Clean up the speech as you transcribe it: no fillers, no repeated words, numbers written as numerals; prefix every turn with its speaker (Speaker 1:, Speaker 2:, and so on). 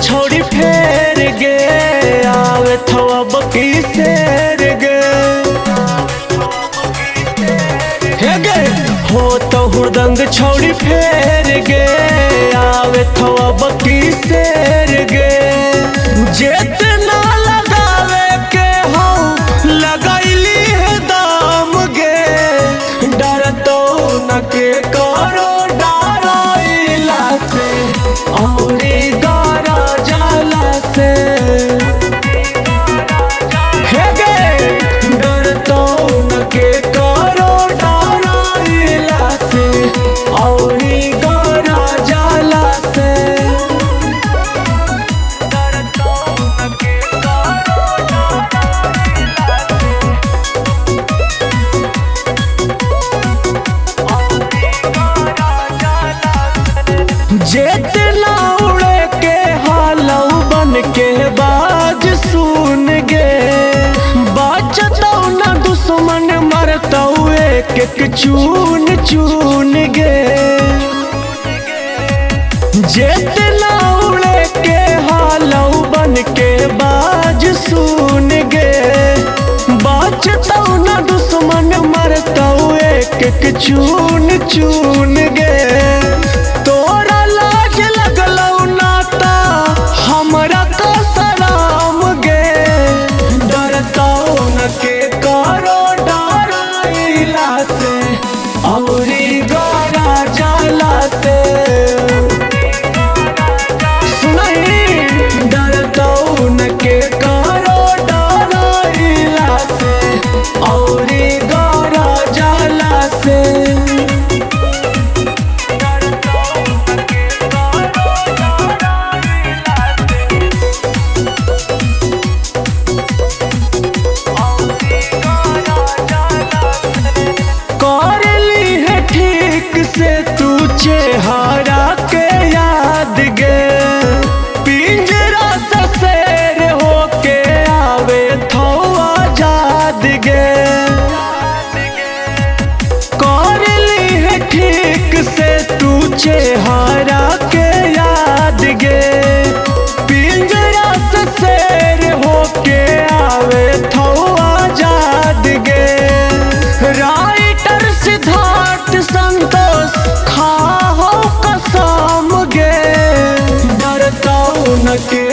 Speaker 1: छौड़ी फेर गे आवे थवा बकी शेर गे हे गे हो तो हुरदंग छौड़ी फेर गे आवे थवा बकी शेर गे जितना लगावे के हो लगैली है दाम गे डर तो न के करो डराइला से औरी गारा जाला से हे गे डर तो न के करो डराइला से औरी गारा जाला से जितना उड़े के हालऊ बन के बाज सुन गे बचतौ न दुश्मन मरतौ एक एक चून चून गे जितना उड़े के हालऊ बन के बाज सुन गे बचतौ न दुश्मन मरतौ एक एक चून चून गे के करो डराइला से औरी गारा जाला से सुनई डरतौ न के करो डराइला से औरी गारा जाला से से तू चेहरा के याद गे पिंजरा से शेर होके आवे थो आजाद गे कर ली है ठीक से तू चेहरा के याद गे पिंजरा से शेर होके आवे थो आजाद गे राइटर सिद्धार्थ संतोष खाहो कसम गे डरतौ न के